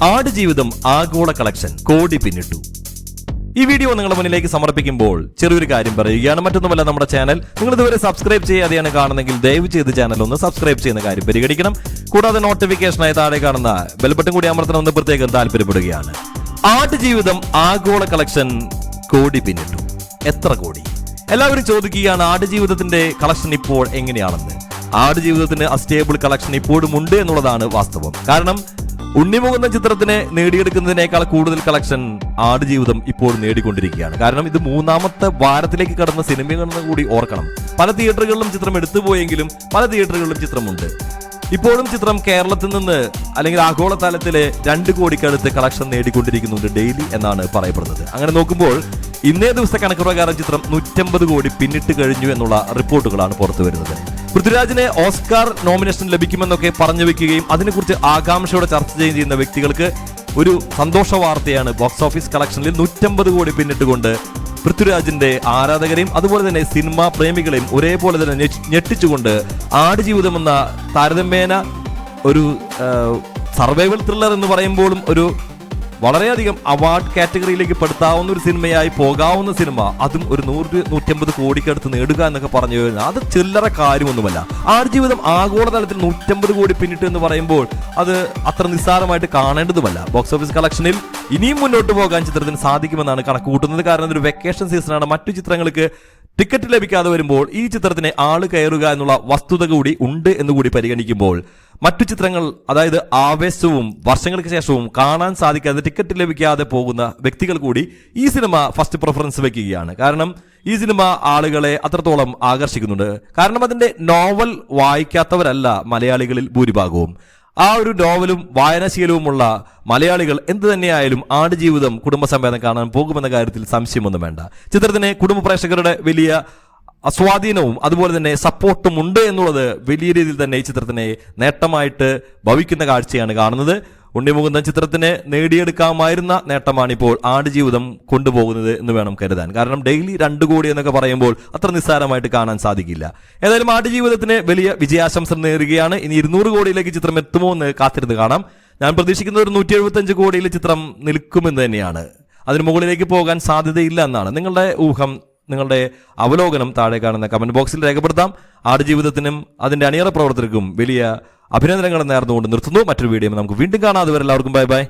ആടുജീവിതം ആഗോള കളക്ഷൻ കോടി പിന്നിട്ടു. ഈ വീഡിയോ നിങ്ങളുടെ മുന്നിലേക്ക് സമർപ്പിക്കുമ്പോൾ ചെറിയൊരു കാര്യം പറയുകയാണ്. മറ്റൊന്നുമല്ല, നമ്മുടെ ചാനൽ നിങ്ങൾ ഇതുവരെ സബ്സ്ക്രൈബ് ചെയ്യാതെയാണ് കാണുന്നെങ്കിൽ ദയവ് ചെയ്ത് ചാനൽ ഒന്ന് സബ്സ്ക്രൈബ് ചെയ്യുന്ന കാര്യം പരിഗണിക്കണം. കൂടാതെ നോട്ടിഫിക്കേഷനായി താഴെ കാണുന്ന ബെൽ ബട്ടൺ കൂടി അമർത്തണമെന്ന് പ്രത്യേകം താല്പര്യപ്പെടുകയാണ്. ആടുജീവിതം ആഗോള കളക്ഷൻ കോടി പിന്നിട്ടു. എത്ര കോടി? എല്ലാവരും ചോദിക്കുകയാണ് ആടുജീവിതത്തിന്റെ കളക്ഷൻ ഇപ്പോൾ എങ്ങനെയാണെന്ന്. ആടുജീവിതത്തിന് അസ്റ്റേബിൾ കളക്ഷൻ ഇപ്പോഴും ഉണ്ട് എന്നുള്ളതാണ് വാസ്തവം. കാരണം ഉണ്ണിമുകുന്ദൻ ചിത്രത്തിന് നേടിയെടുക്കുന്നതിനേക്കാൾ കൂടുതൽ കളക്ഷൻ ആടുജീവിതം ഇപ്പോൾ നേടിക്കൊണ്ടിരിക്കുകയാണ്. കാരണം ഇത് മൂന്നാമത്തെ വാരത്തിലേക്ക് കടന്ന സിനിമകളെന്ന് കൂടി ഓർക്കണം. പല തിയേറ്ററുകളിലും ചിത്രം എടുത്തുപോയെങ്കിലും പല തിയേറ്ററുകളിലും ചിത്രമുണ്ട്. ഇപ്പോഴും ചിത്രം കേരളത്തിൽ നിന്ന് അല്ലെങ്കിൽ ആഗോള തലത്തിലെ 2 കോടിക്കടുത്ത് കളക്ഷൻ നേടിക്കൊണ്ടിരിക്കുന്നുണ്ട് ഡെയിലി എന്നാണ് പറയപ്പെടുന്നത്. അങ്ങനെ നോക്കുമ്പോൾ ഇന്നേ ദിവസത്തെ കണക്ക് പ്രകാരം ചിത്രം 150 കോടി പിന്നിട്ട് കഴിഞ്ഞു എന്നുള്ള റിപ്പോർട്ടുകളാണ് പുറത്തു വരുന്നത്. പൃഥ്വിരാജിന് ഓസ്കാർ നോമിനേഷൻ ലഭിക്കുമെന്നൊക്കെ പറഞ്ഞു വെക്കുകയും അതിനെക്കുറിച്ച് ആകാംക്ഷയോടെ ചർച്ച ചെയ്യുന്ന വ്യക്തികൾക്ക് ഒരു സന്തോഷ വാർത്തയാണ്. ബോക്സ് ഓഫീസ് കളക്ഷനിൽ 150 കോടി പിന്നിട്ടുകൊണ്ട് പൃഥ്വിരാജിന്റെ ആരാധകരെയും അതുപോലെ തന്നെ സിനിമാ പ്രേമികളെയും ഒരേപോലെ തന്നെ ഞെട്ടിച്ചുകൊണ്ട് ആടുജീവിതം എന്ന താരതമ്യേന ഒരു സർവൈവൽ ത്രില്ലർ എന്ന് പറയുമ്പോഴും ഒരു വളരെയധികം അവാർഡ് കാറ്റഗറിയിലേക്ക് പെടുത്താവുന്ന ഒരു സിനിമയായി പോകാവുന്ന സിനിമ, അതും ഒരു 100-150 കോടിക്കടുത്ത് നേടുക എന്നൊക്കെ പറഞ്ഞു കഴിഞ്ഞാൽ അത് ചില്ലറ കാര്യമൊന്നുമല്ല. ആടുജീവിതം ആഗോളതലത്തിൽ 150 കോടി പിന്നിട്ട് എന്ന് പറയുമ്പോൾ അത് അത്ര നിസ്സാരമായിട്ട് കാണേണ്ടതുമല്ല. ബോക്സ് ഓഫീസ് കളക്ഷനിൽ ഇനിയും മുന്നോട്ട് പോകാൻ ചിത്രത്തിന് സാധിക്കുമെന്നാണ് കണക്ക് കൂട്ടുന്നത്. കാരണം ഇതൊരു വെക്കേഷൻ സീസണാണ്. മറ്റു ചിത്രങ്ങൾക്ക് ടിക്കറ്റ് ലഭിക്കാതെ വരുമ്പോൾ ഈ ചിത്രത്തിന് ആള് കയറുക എന്നുള്ള വസ്തുത കൂടി ഉണ്ട് എന്നുകൂടി പരിഗണിക്കുമ്പോൾ മറ്റു ചിത്രങ്ങൾ, അതായത് ആവേശവും വർഷങ്ങൾക്ക് ശേഷവും കാണാൻ സാധിക്കാതെ ടിക്കറ്റ് ലഭിക്കാതെ പോകുന്ന വ്യക്തികൾ കൂടി ഈ സിനിമ ഫസ്റ്റ് പ്രിഫറൻസ് വെക്കുകയാണ്. കാരണം ഈ സിനിമ ആളുകളെ അത്രത്തോളം ആകർഷിക്കുന്നുണ്ട്. കാരണം അതിന്റെ നോവൽ വായിക്കാത്തവരല്ല മലയാളികളിൽ ഭൂരിഭാഗവും. ആ ഒരു നോവലും വായനാശീലവുമുള്ള മലയാളികൾ എന്ത് തന്നെയായാലും ആടുജീവിതം കുടുംബസമേതം കാണാൻ പോകുമെന്ന കാര്യത്തിൽ സംശയമൊന്നും വേണ്ട. ചിത്രത്തിന് കുടുംബ പ്രേക്ഷകരുടെ വലിയ സ്വാധീനവും അതുപോലെ തന്നെ സപ്പോർട്ടും ഉണ്ട് എന്നുള്ളത് വലിയ രീതിയിൽ തന്നെ ഈ ചിത്രത്തിനെ നേട്ടമായിട്ട് ഭവിക്കുന്ന കാഴ്ചയാണ് കാണുന്നത്. ഉണ്ണിമുകുന്ദൻ ചിത്രത്തിന് നേടിയെടുക്കാമായിരുന്ന നേട്ടമാണിപ്പോൾ ആടുജീവിതം കൊണ്ടുപോകുന്നത് എന്ന് വേണം കരുതാൻ. കാരണം ഡെയിലി 2 കോടി എന്നൊക്കെ പറയുമ്പോൾ അത്ര നിസ്സാരമായിട്ട് കാണാൻ സാധിക്കില്ല. ഏതായാലും ആടുജീവിതത്തിന് വലിയ വിജയാശംസ നേരുകയാണ്. ഇനി 200 കോടിയിലേക്ക് ചിത്രം എത്തുമോ എന്ന് കാത്തിരുന്ന് കാണാം. ഞാൻ പ്രതീക്ഷിക്കുന്നത് ഒരു 175 കോടിയിൽ ചിത്രം നിൽക്കുമെന്ന് തന്നെയാണ്. അതിന് മുകളിലേക്ക് പോകാൻ സാധ്യതയില്ല എന്നാണ് നിങ്ങളുടെ ഊഹം. നിങ്ങളുടെ അവലോകനം താഴെ കാണുന്ന കമന്റ് ബോക്സിൽ രേഖപ്പെടുത്താം. ആടുജീവിതത്തിനും അതിന്റെ അണിയറ പ്രവർത്തകർക്കും വലിയ അഭിനന്ദനങ്ങൾ നേർന്നുകൊണ്ട് നിർത്തുന്നു. മറ്റൊരു വീഡിയോ നമുക്ക് വീണ്ടും കാണാം. അതുവരെ എല്ലാവർക്കും ബൈ ബൈ.